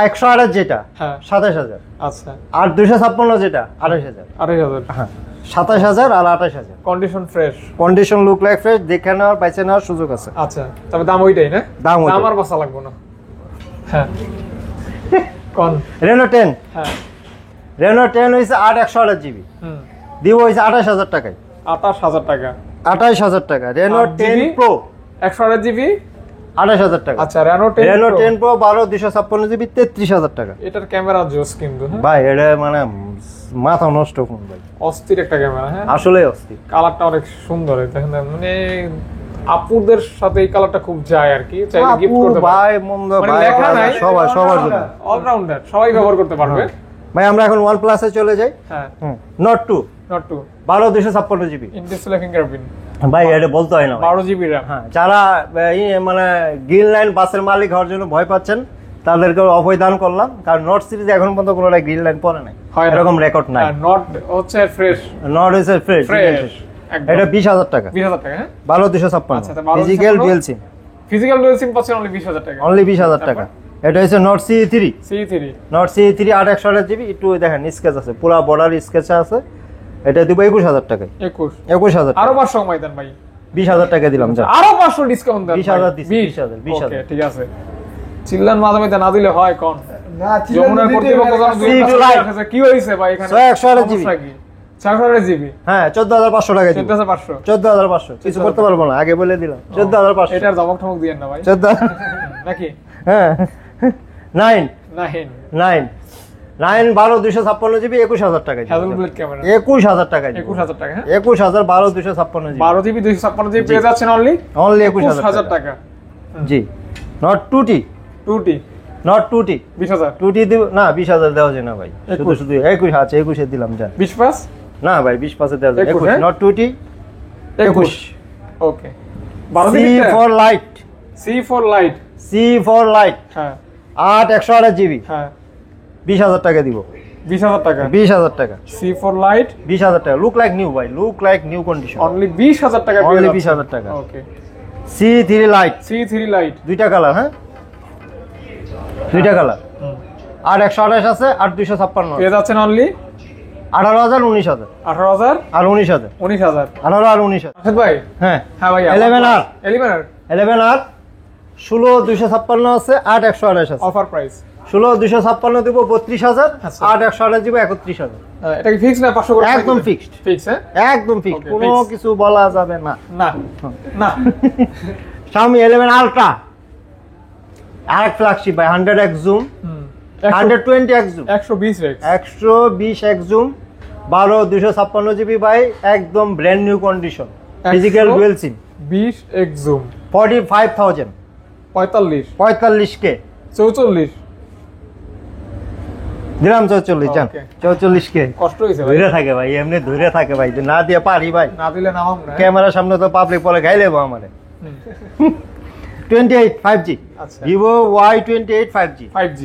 128 যেটা হ্যাঁ 27,000, আচ্ছা আর 256 যেটা 28,000। 28,000। হ্যাঁ 27,000 আর 28,000। Condition fresh. Condition look like fresh, দেখে নেওয়ার বাইচে নেওয়ার সুযোগ আছে। আচ্ছা তবে দাম ওইটাই না? দাম ওইটাই। আর বাসা লাগবে না। হ্যাঁ কোন? রেনো 10, হ্যাঁ রেনো 10 হইছে 8/128 জিবি, হুম দিব হইছে 28,000 টাকায়। 28,000 টাকা। 28,000 টাকা। Reno 10 GB? Pro 128 GB. 28,000 টাকা। আচ্ছা রেনো 10 রেনো 10 প্রো 12/256 জিবি 33,000 টাকা। এটার ক্যামেরা জোস কিন্তু, হ্যাঁ ভাই এটা মানে মাথা নষ্ট ফোন ভাই, অস্থির একটা ক্যামেরা। হ্যাঁ আসলে অস্থির। কালারটা অনেক সুন্দর, এই দেখেন মানে আপুদের সাথে এই কালারটা খুব যায় আর কি, চাইলে গিফট আপু, করতে পারে। ভাই মন্দ মানে ভাই, লেখা নাই, সবার সবার জন্য। অলরাউন্ডার, সবাই ব্যবহার করতে পারবে। ভাই আমরা এখন OnePlus এ চলে যাই। হ্যাঁ note 2 not two 12/256 GB. In display fingerprint, ভাই এটা বলতে হয় না ভাই। 12 জিবি RAM। হ্যাঁ যারা মানে গ্রিন লাইন বাসের মালিক হওয়ার জন্য ভয় পাচ্ছেন তাদেরকে অভয় দান করলাম, কারণ নোট সিরিজ এখন পর্যন্ত কোনোটা গ্রিন লাইন পড়ে নাই, হয় না। এরকম রেকর্ড নাই। নট হচ্ছে fresh, note is fresh, fresh একদম। এটা 20,000 টাকা। 20,000 টাকা। হ্যাঁ 12/256 আচ্ছা, তা 12/256 ফিজিক্যাল ডুয়াল সিম, ফিজিক্যাল ডুয়াল সিম পাচ্ছেন অনলি 20,000 টাকা। অনলি 20,000 টাকা। এটা হচ্ছে note C3, C3 note C3 8/128 GB, একটু দেখেন স্কেচ আছে, পুরো বর্ডার স্কেচ আছে। এটা দিব 21,000 টাকায়। 21,000 টাকা। আরো 500 কমাই দেন ভাই। 20,000 টাকা দিলাম যা। আরো 500 ডিসকাউন্ট দেন। 20,000 দিছি, 20,000 20,000 ওকে ঠিক আছে। চিল্লান মাদামে না দিলে হয় কোন? না, যমুনার কর্তৃপক্ষ জানো দুই C2 টাকা Lite। রাখেছে, কি হইছে ভাই এখানে? 128 GB। সমস্যা কি? 628 জিবি, হ্যাঁ 14,500 টাকা দিব। 14,500। 14,500 কিছু করতে পারবো না, আগে বলে দিলাম। 14,500। এটার জমক ঠমক দিয়েন না ভাই 14, নাকি? হ্যাঁ 9 নাহিন 9 9 12/256 জিবি 21,000 টাকা। হ্যাজেল ব্লেড ক্যামেরা 21,000 টাকা। 21,000 টাকা। হ্যাঁ 21,000 12/256 জিবি, 12 জিবি 256 জিবি পেয়ে যাচ্ছেন অনলি অনলি 21,000 21,000 টাকা। টাকা। জি not 2T, 2T not 2T 20,000, 2T দিব না, 20,000 দেওয়া যায় না ভাই, শুধু 21 শুধু 21 আছে, 21 এ দিলাম যা। 20 পাস না ভাই 20 পাশে দেওয়া যায় 21, 21, not 2T 21। Okay 12 GB C for light, C4 light. C for light হ্যাঁ 8/128 জিবি, হ্যাঁ 20,000 টাকা দিব। 20,000 টাকা। 20,000 টাকা। C4 লাইট 20,000 টাকা। লুক লাইক নিউ ভাই, look like new condition, only 20,000 টাকা পেয়ে অনলি যাচ্ছেন। 20,000 টাকা। ওকে C3 লাইট, C3 লাইট দুইটা কালার, হ্যাঁ দুইটা কালার, 8/128 আছে, 8/256 পেয়ে যাচ্ছেন অনলি 18,000 19,000 18,000 আর 19,000, 19,000। 18 আর 19,000। রাশেদ ভাই হ্যাঁ হ্যাঁ ভাই 11R 11R 11R 16,256 আছে, 8/128 আছে। অফার প্রাইস 16,256 দিব 32,000, আচ্ছা। 8/128 দিব 31,000। এটা কি ফিক্স না 500 করে? একদম fixed। ফিক্স হ্যাঁ একদম ফিক্স, Okay, কোনো fixed। কিছু বলা যাবে না। না না Xiaomi 11 Ultra আরেক ফ্ল্যাগশিপ ভাই, 100x জুম, 120x জুম, 120 রেক্স 120x জুম, 12/256 জিবি ভাই, একদম brand new condition, physical dual SIM, 20 X zoom 45,000, 45 45K 44 দিলাম। 44 জান, Okay. 44K কষ্ট হইছে ভাই, ধরে থাকে ভাই, এমনি ধরে থাকে ভাই, না দিয়ে পারি ভাই, না দিলে নামাম না। ক্যামেরার সামনে তো পাবলিক পরে গাইলে আমারে। 28 5G, আচ্ছা। Vivo Y28 5G, 5G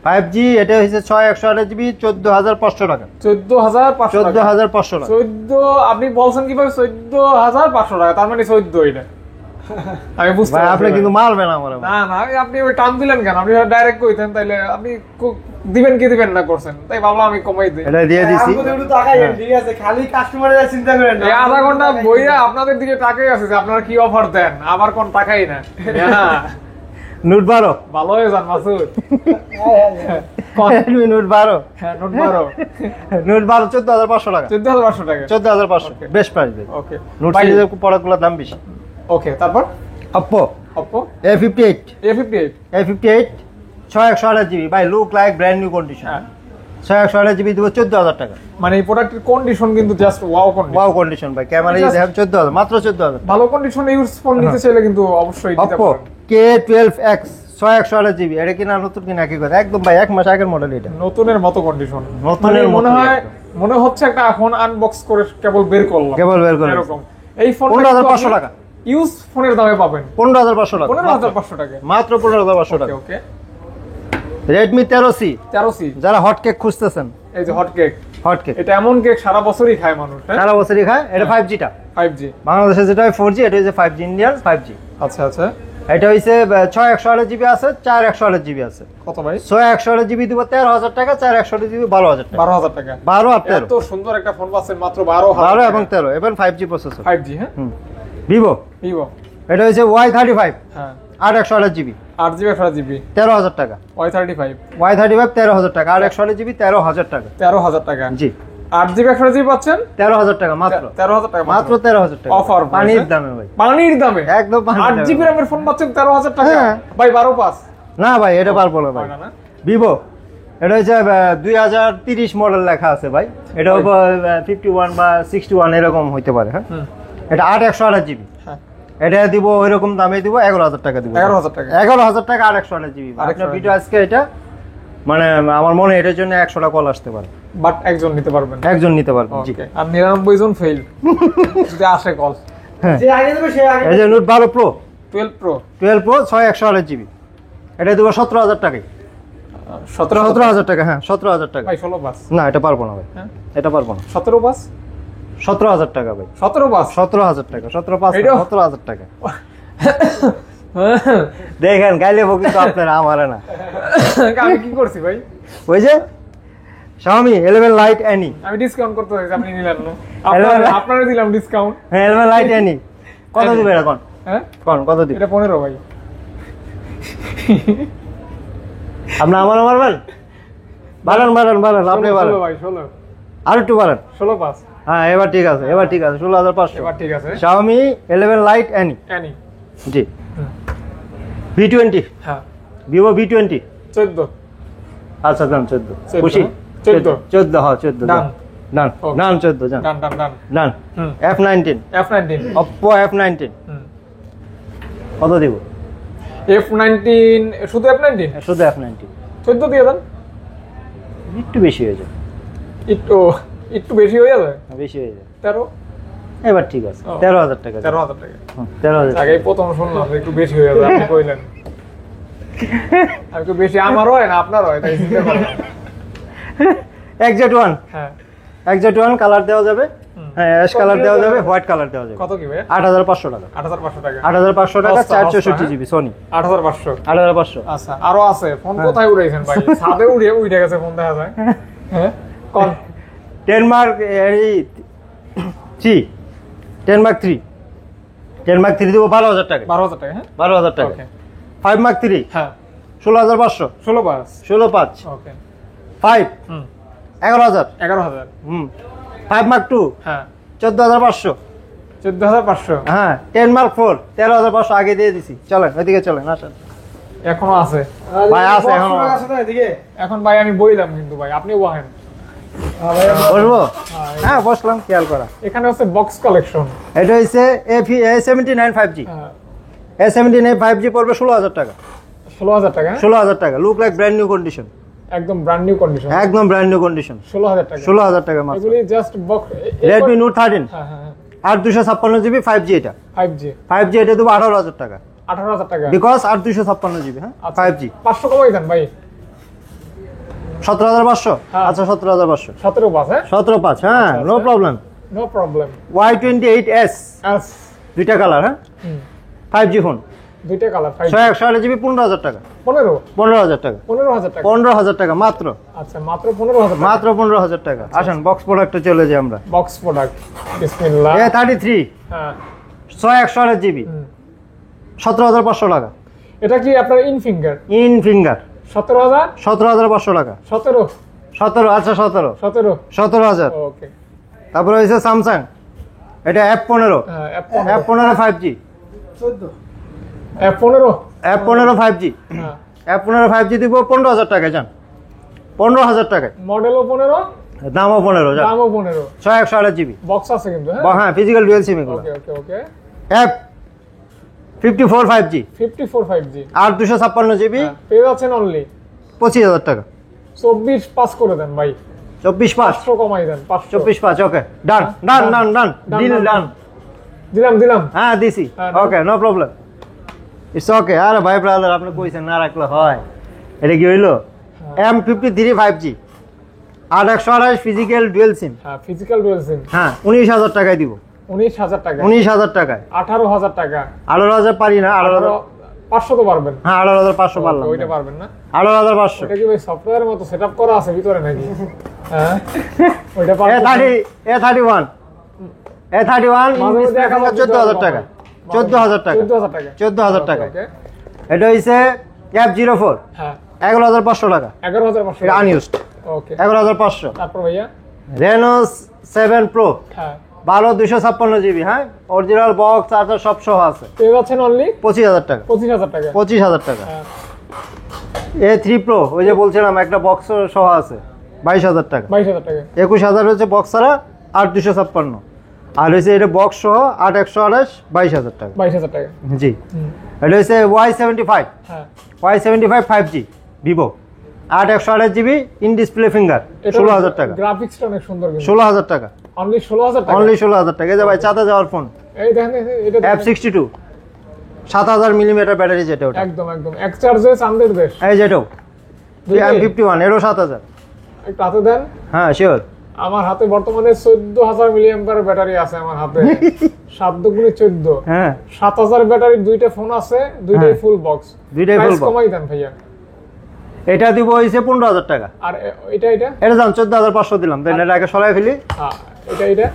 5G, এটা হচ্ছে 6/128 জিবি, 14,500 টাকা। 14,500 টাকা। 14,500 টাকা। 14 আপনি বলছেন কিভাবে 14,500 টাকা? তার মানে 14 এটা আমি বুঝতে ভাই পারছি আপনি ভাই। কিন্তু মারবেন আমার না না আপনি ওই টান দিলেন কেন? আপনি ডাইরেক্ট কইতেন তাইলে আপনি দিবেন কি দিবেন না করছেন, তাই ভাবলাম আমি কমাই দিই। এটা দিয়ে দিছি। আমাকে একটু তাকাইয়েন, ঠিক আছে? খালি কাস্টমারের চিন্তা করেন না। এই আধা ঘন্টা বইয়া আপনাদের দিকে তাকাই আছে যে আপনারা কি অফার দেন, আবার কোন টাকাই না। হ্যাঁ, নোট 12 ভালো হয়ে যান মাসুদ। Redmi নোট 12 হ্যাঁ, নোট 12 নোট 12 14,500 টাকা 14,500 টাকা। 14,500 Okay. বেস্ট প্রাইস ভাই। ওকে নোট সিরিজের প্রোডাক্টগুলোর দাম বেশি। ওকে, তারপর Oppo Oppo A58 A58। A58 6128GB ভাই, look like brand new condition. হ্যাঁ, 6128GB দিব 14,000 টাকা। মানে এই প্রোডাক্টের কন্ডিশন কিন্তু just wow condition. Wow condition ভাই, ক্যামেরা Just- দেখেন 14,000, মাত্র 14,000। ভালো কন্ডিশনে ইউজ ফোন নিতে চাইলে কিন্তু অবশ্যই নিতে Oppo পারেন। K12X 6128GB, এটা কিনা নতুন কিনা একই কথা, একদম ভাই 1 মাস আগের মডেল এটা। নতুনের মতো কন্ডিশন, নতুনের মনে মতোই হয় একদম। মনে হচ্ছে একটা ফোন আনবক্স করে কেবল বের করলাম, কেবল বের করলাম। এরকম। এই ফোন 15,500 টাকা। ইউজ ফোনের দামে পাবেন 15,500 টাকা, 15,500 টাকা। মাত্র 15,500 ওকে টাকা। ওকে, Redmi 13C 13C, যারা হট কেক খুঁজতেছেন, এই যে হট কেক, হট কেক এটা এমন কেক সারা বছরই খায় মানুষ। হ্যাঁ, সারা বছরই খায়। এটা 5G টা, 5G। বাংলাদেশে যেটা 4G, এটা হচ্ছে 5G, ইন্ডিয়ান 5G। আচ্ছা আচ্ছা, এটা হইছে 6128GB আছে, 4128GB আছে। কত ভাই? 6128GB দিব 13,000 টাকা, 4128GB দিব 12,000 টাকা। 12,000 টাকা। 12 আর 13, এত সুন্দর একটা ফোন পাচ্ছেন মাত্র 12,000 12 এবং 13, এবং 5G প্রসেসর। 5G। হ্যাঁ, ভিভো ভিভো। এটা হচ্ছে Y35 হ্যাঁ, 8128GB 8GB 8GB 13,000 টাকা। Y35 Y35 13,000 টাকা, আর 128GB 13,000 টাকা। 13,000 টাকা। জি, 8GB 8GB পাচ্ছেন 13,000 টাকা মাত্র, 13,000 টাকা মাত্র 13,000 টাকা। অফার পানির দামে ভাই, পানির দামে একদম পানির দামে। 8GB র্যামের ফোন পাচ্ছেন 13,000 টাকা। হ্যাঁ। ভাই 12 না ভাই, এটা পারবো না ভাই। হয় না না? ভিভো এটা হচ্ছে 2030 মডেল লেখা আছে ভাই, এটা 51 বা 61 এরকম হইতে পারে। হ্যাঁ, হুম, এটা 8/128GB, হ্যাঁ, এটা দিব ওইরকম দামে দিব 11,000 টাকা দিব। 11,000 টাকা। 11,000 টাকা 8/128GB। আপনার 8/128 ভিডিও আজকে এটা মানে আমার মনে হয় এটার জন্য 100টা কল আসতে পারে, বাট একজন নিতে পারবেন। একজন নিতে পারবেন। জি, ওকে, আর 99 জন ফেল যদি আসে কল। হ্যাঁ, যে আগে দেবে সে আগে এই যে note 12 pro 12 pro 12 pro 6128GB, এটা দিব 17,000 টাকায়। 17,000 টাকা, হ্যাঁ 17,000 টাকা। ভাই 16 পাস। না, এটা পারবো না ভাই, হ্যাঁ, এটা পারবো না। 17 পাস, 17,000 টাকা ভাই, 17 পাস। 17,000 টাকা, 17,500 এইটাও? 17,000 টাকা। দেখেন গাইলে কিন্তু আপনারা আমারে না। আমি কি করছি ভাই? ওই যে Xiaomi 11 Lite Any, আমি ডিসকাউন্ট করতে হয়েছে, আপনি নিলেন না। Hello, আপনারা দিলাম ডিসকাউন্ট। হ্যাঁ 11 Lite Any কত Any। দিবে এখন? হ্যাঁ, কোন কত দিবে? এটা 15 ভাই। আপনি আমার মারবেন? বাড়ান বাড়ান বাড়ান, আপনি 16 বাড়ান, ভাই, 16 আর একটু বাড়ান। 16 পাস। হ্যাঁ এবার ঠিক আছে, এবার ঠিক আছে, 16,500। এবার ঠিক আছে। Xiaomi 11 Lite Any, any. জি। হুম। V20, হ্যাঁ, Vivo V20। 14। আচ্ছা ডান, 14 14, খুশি? 14 14, হ্যাঁ 14 Done. ডান Okay. ডান, 14 ডান ডান ডান ডান। ডান। হুম। F19, F19। Oppo F19 হুম। কত দিব? F19 শুধু F19 শুধু F19 14 দিয়ে দেন। একটু বেশি হয়ে যায়, একটু একটু বেশি হয়ে যাবে। বেশি হয়ে যায়। 13। এবার ঠিক আছে, ও। 13,000 টাকা। 13,000 টাকা। 13,000 আগেই প্রথম শুনলাম যে একটু বেশি হয়ে যাবে, আপনি কইলেন। আর একটু বেশি আমার হয় না আপনার হয়, তাই চিন্তা করেন। XZ1, হ্যাঁ, XZ1 কালার দেওয়া যাবে, হুম। হ্যাঁ অ্যাশ কালার দেওয়া যাবে, হোয়াইট কালার দেওয়া যাবে। কত কি ভাই? 8,500 টাকা। 8,500 টাকা। 8,500 টাকা, সস্তা, 464GB Sony। 8,500। 8,500। আচ্ছা, আরো আছে। ফোন কোথায় উড়াইছেন ভাই? ছাদে উঠে গেছে ফোন, দেখা যায়। হ্যাঁ, কোন? 10 Mark এই 3, 10 Mark 3, 10 Mark 3 দিব 12,000 টাকা। 12,000 টাকা। হ্যাঁ, 12,000 টাকা। ওকে। 5 Mark 3, হ্যাঁ, 16,500। 16 পাস। 16,500। ওকে। 5, হুম, 11,000। 11,000। 5 Mark 2, হ্যাঁ, 14,500। 14,500। হ্যাঁ 10 Mark 4, 13,500 আগে দিয়ে দিছি। চলেন ওইদিকে চলেন, আসেন। এখনো আছে ভাই, আছে এখনো। আছে না এদিকে? এখন ভাই, আমি বইলাম কিন্তু ভাই, আপনি বহেন। বসবো? হ্যাঁ বসলাম, খেয়াল করা। এখানে হচ্ছে বক্স কালেকশন। এটা হচ্ছে A79 5G, A79 5G পড়বে 16,000 টাকা। 16,000 টাকা। 16,000 টাকা, look like brand new condition, একদম ব্র্যান্ড নিউ কন্ডিশন। একদম ব্র্যান্ড নিউ কন্ডিশন। 16,000 টাকা। 16,000 টাকা মাত্র। এগুলি জাস্ট বক্স। Redmi Note 13, হ্যাঁ হ্যাঁ হ্যাঁ, 8 256GB 5G, এটা 5G 5G, এটা দেবো 18,000 টাকা, 18,000 টাকা। Because 8 256GB। হ্যাঁ আচ্ছা, 5G 500 কমাই দেন ভাই। 17,500। হ্যাঁ। আচ্ছা 17,500। 17 পাস। হ্যাঁ, 17,500, হ্যাঁ no problem. No problem. Y28s, S. দুইটা কালার, হ্যাঁ 5G ফোন, দুইটা কালার 128 জিবি, 15,000 টাকা। 15,000 টাকা, 15,000 টাকা। 15,000 টাকা মাত্র, আচ্ছা মাত্র 15,000 টাকা। মাত্র 15,000 টাকা। আসেন বক্স প্রোডাক্টে চলে যাই আমরা। বক্স প্রোডাক্ট, বিসমিল্লাহ। A33 হ্যাঁ 128 জিবি, 17,500 টাকা। এটা কি আপনার ইন ফিঙ্গার? ইন ফিঙ্গার 17,000 17,500 টাকা। 17 17, আচ্ছা 17, 17 17,000। ওকে। তারপরে হয়েছে স্যামসাং, এটা F15, হ্যাঁ F15 5G, 14 F15 F15 5G, হ্যাঁ F15 5G দিব 15,000 টাকায় যান, 15,000 টাকায়। মডেলও 15, দামও 15 যান, দামও 15। 128 জিবি। বক্স আছে কিন্তু হ্যাঁ। হ্যাঁ ফিজিক্যাল ডুয়াল সিম এগুলো। ওকে ওকে ওকে। F54 5G 54 5G, আর 256 জিবি, পেয়ে যাচ্ছেন অনলি 25,000 টাকা। 24 পাস করে দেন ভাই, 24,500, 500 কমাই দেন, 500। 24,500। ওকে ডান ডান ডান ডান, ডিল ডান। দিলাম। হ্যাঁ দিছি, হ্যাঁ, okay no problem, it's okay. আরে ভাই ব্রাদার, আপনি কইছেন না রাখলে হয়? এটা কি হইলো? M53 5G 828 ফিজিক্যাল ডুয়াল সিম। হ্যাঁ ফিজিক্যাল ডুয়াল সিম। হ্যাঁ 19,000 টাকায় দিব, 19,000 টাকা। 19,000 টাকায়। 18,000 টাকা। 18,000 পারি না, 18,000। 500 তো পারবেন। হ্যাঁ 18,500 পারলাম। ওইটা পারবেন না? 18,500। ওটা কি ভাই সফটওয়্যারের মতো সেটআপ করা আছে ভিতরে নাকি? হ্যাঁ ওইটা পারবেন। A31 মাঝে মধ্যে 14,000 টাকা, 14,000 টাকা, 14,000 টাকা। 14,000 টাকা। ওকে। এটা হইছে F04 হ্যাঁ 11,500 টাকা, 11,500 এটা আনইউজড। ওকে। 11,500। তারপর ভাইয়া Reno 7 Pro হ্যাঁ 12 256 জিবি, হ্যাঁ অরিজিনাল বক্স চার্জার সব সহ আছে, পেয়ে যাচ্ছেন অনলি 25,000 টাকা, 25,000 টাকা। 25,000 টাকা। হ্যাঁ A3 Pro ওই যে বলছিলাম একটা বক্স সহ আছে, 22,000 টাকা। 22,000 টাকা। 21,000 হচ্ছে বক্স ছাড়া, 8,256। আর হচ্ছে এটা বক্স সহ 8,128, 22,000 টাকা। 22,000 টাকা। জি। এটা হচ্ছে Y75 হ্যাঁ Y75 5G Vivo, 8,128 GB, in display finger, 16,000 টাকা। গ্রাফিক্সটা অনেক সুন্দর কিন্তু। 16,000 টাকা, অনলি 16,000 টাকা। অনলি 16,000 টাকা। এই যে ভাই চাঁদে যাওয়ার ফোন, এই দেখেন এটা দেখেন। F62 7,000 মিলিমিটার ব্যাটারি, যেটা ওটা। একদম এক চার্জে চান্দের দেশ। এই যেটাও দুইটাই? M51 এরও 7,000। একটু হাতে দেন। হ্যাঁ শিওর। আমার হাতে বর্তমানে 14,000 মিলিঅ্যাম্পিয়ার ব্যাটারি আছে আমার হাতে। 7 দুগুণে 14। হ্যাঁ 7,000 ব্যাটারির দুইটা ফোন আছে, দুইটাই ফুল বক্স। দুইটাই full box। কমাই দেন ভাইয়া। এটা দিব হইছে 15,000 টাকা। আর এটা এটা দাম 14,500 দিলাম, দেন এটা আগে সরাই ফেলি। হ্যাঁ এটা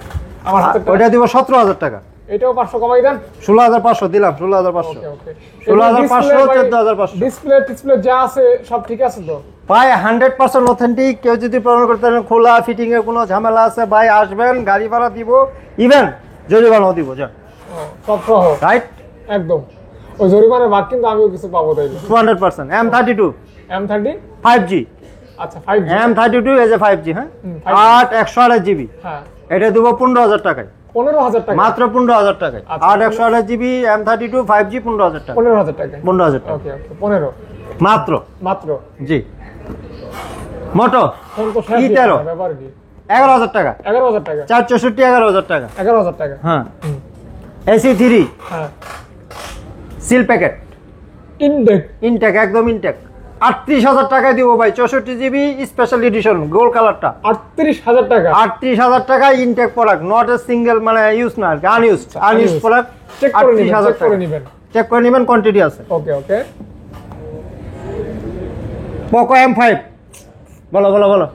আমার হাতে ওটা দিব 17,000 টাকা। এটাও 500 কমাই দেন। 16,500 দিলাম, 16,500। ওকে ওকে। 16,500, 14,500। ডিসপ্লে যা আছে সব ঠিক আছে তো? ভাই 100% অথেন্টিক। কেউ যদি প্রমাণ করতে পারেন খোলা ফিটিং এর কোনো ঝামেলা আছে, ভাই আসবেন, গাড়ি ভাড়া দিব, ইভেন জরিমানাও দিব, যা সব সহ রাইট একদম। ওই জরিমানার ভাগ কিন্তু আমিও কিছু পাবো তাইলে। 200%। M32 M30 5G, আচ্ছা 5G। M32 as a 5G, হ্যাঁ 5G 8 128 জিবি। হ্যাঁ এটা দেবো 15,000 টাকায়, 15,000 টাকা। মাত্র 15,000 টাকায়। আচ্ছা। 8 128 জিবি M32 5G 15,000 টাকা, 15,000 টাকা। 15,000 টাকা ওকে ওকে 15 মাত্র। মাত্র। জি। মোটো ফোন তো শেষ E13 ব্যাপার কি? 11,000 টাকা, 11,000 টাকা। 464 11,000 টাকা। 11,000 টাকা। হ্যাঁ AC3 হ্যাঁ সিল প্যাকেট, ইনডেক ইনটেক, একদম ইনটেক, 38,000 টাকায় দিব ভাই। 64 জিবি স্পেশাল এডিশন গোল্ড কালারটা, 38,000 টাকা। 38,000 টাকা intact product, not a single, মানে ইউজ না, আনইউজ প্রোডাক্ট। চেক করে নেবেন, চেক করে নেবেন। চেক করে নেবেন, কোয়ান্টিটি আছে। ওকে ওকে। পোকো M5 বলো বলো বলো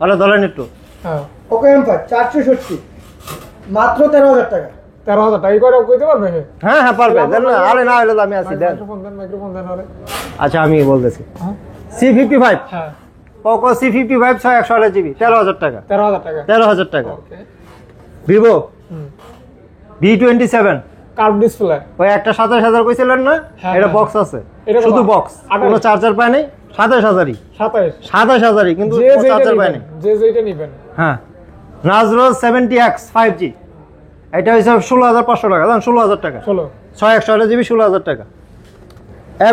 বলো, ধরেন একটু। হ্যাঁ ওকে M5 460 মাত্র 13,000 টাকা। 13,000 টাকা করে কইতে পারবে? হ্যাঁ হ্যাঁ পারবে, দেন না, আরে না হলে আমি আছি, দেন। মাইক্রোফোন দেন আরে। আচ্ছা আমি বলতেছি, হ্যাঁ C55 হ্যাঁ পোকো C55 128 জিবি, 13,000 টাকা, 13,000 টাকা। 13,000 টাকা। Okay. Vivo V27 curve display. ওই একটা 27,000 কইছিলেন না, হ্যাঁ, এটা হ্যাঁ। বক্স আছে, এটা শুধু কত? বক্স, 28 কোনো চার্জার পায় নাই, 27,000ই, 27। 27,000ই, কিন্তু যে যেটা চার্জার পায় নেবেন, নাই। যে যেটা নেবেন। হ্যাঁ নাজরোল 70X 5G, এটা হচ্ছে 16,500 টাকা, জান 16,000 টাকা, চলো 628 জিবি, 16,000 টাকা।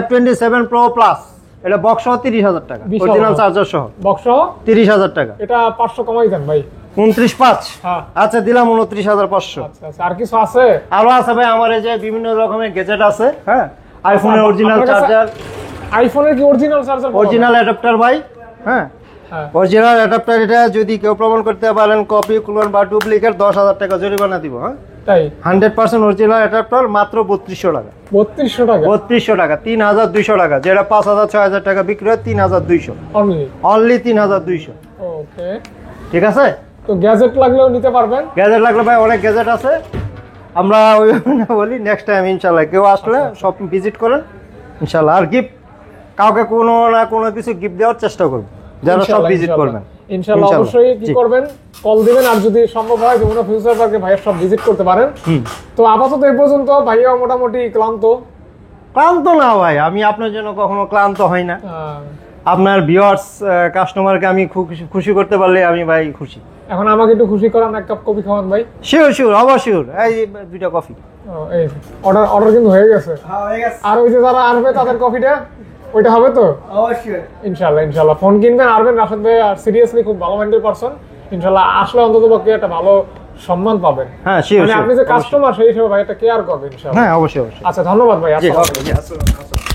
F27 Pro Plus, এটা বক্স সহ 30,000 টাকা, 20,000 অরিজিনাল চার্জার সহ বক্স 30,000 টাকা। এটা 500 কমাই দেন ভাই। 29,500। হ্যাঁ আচ্ছা দিলাম 29,500। আচ্ছা আচ্ছা। আর কিছু আছে? আরো আছে ভাই, আমার এই যে বিভিন্ন রকমের গ্যাজেট আছে, হ্যাঁ আইফোনের আচ্ছা, অরিজিনাল আপনার কাছে চার্জার, আইফোনের কি অরিজিনাল চার্জার? অরিজিনাল অ্যাডাপ্টার ভাই, হ্যাঁ হ্যাঁ অরিজিনাল অ্যাডাপ্টার। এটা যদি কেউ প্রমাণ করতে পারেন কপি, ক্লোন বা ডুপ্লিকেট, 10,000 টাকা জরিমানা দিব। হ্যাঁ তাই 100% অরিজিনাল অ্যাডাপ্টার, মাত্র 3200 টাকা। 3200 টাকা 3200 টাকা, 3200 টাকা, যেটা 5000 6000 টাকা বিক্রি হয় 3200, অনলি। অনলি 3200। ওকে, ঠিক আছে। তো গ্যাজেট লাগলেও নিতে পারবেন। গ্যাজেট লাগলে ভাই অনেক গ্যাজেট আছে, আমরা ওইভাবে না বলি, নেক্সট টাইম ইনশাল্লাহ কেউ আসলে সব ভিজিট করেন ইনশাল্লাহ। আর গিফট কাউকে কোনো না কোনো কিছু গিফট দেওয়ার চেষ্টা করব যারা সব ইনশাআল্লাহ, ভিজিট করবেন। ইনশাআল্লাহ অবশ্যই কি করবেন, কল দিবেন, আর যদি সম্ভব হয় যমুনা ফিউচার পার্কে ভাইয়ের সব ভিজিট করতে পারেন। তো আপাতত এই পর্যন্ত, ভাইয়া মোটামুটি ক্লান্ত। ক্লান্ত না ভাই, আমি আপনার জন্য কখনো ক্লান্ত হই না। আহ, আপনার ভিউয়ার্স কাস্টমারকে আমি খুশি করতে পারলে আমি ভাই খুশি। এখন আমাকে একটু খুশি করান, এক কাপ কফি খাওয়ান ভাই। শিওর শিওর, অবশ্যই। এই 2টা কফি। এই অর্ডার কিন্তু হয়ে গেছে। হ্যাঁ হয়ে গেছে। আর ওই যে যারা আসবে তাদের কফিটা ওইটা হবে তো অবশ্যই ইনশাআল্লাহ ফোন কিনবেন, আসবেন রাশেদ ভাই। আর সিরিয়াসলি খুব ভালো মাইন্ডের পারসন, ইনশাআল্লাহ আসলে অন্তত পক্ষে একটা ভালো সম্মান পাবেন। হ্যাঁ শিওর মানে শিওর, আপনি যে কাস্টমার সেই হিসেবে ভাই একটা কেয়ার করবেন ইনশাআল্লাহ। হ্যাঁ অবশ্যই অবশ্যই। আচ্ছা ধন্যবাদ ভাই। জি, আসসালামু okay, আলাইকুম। আসসালামু আলাইকুম।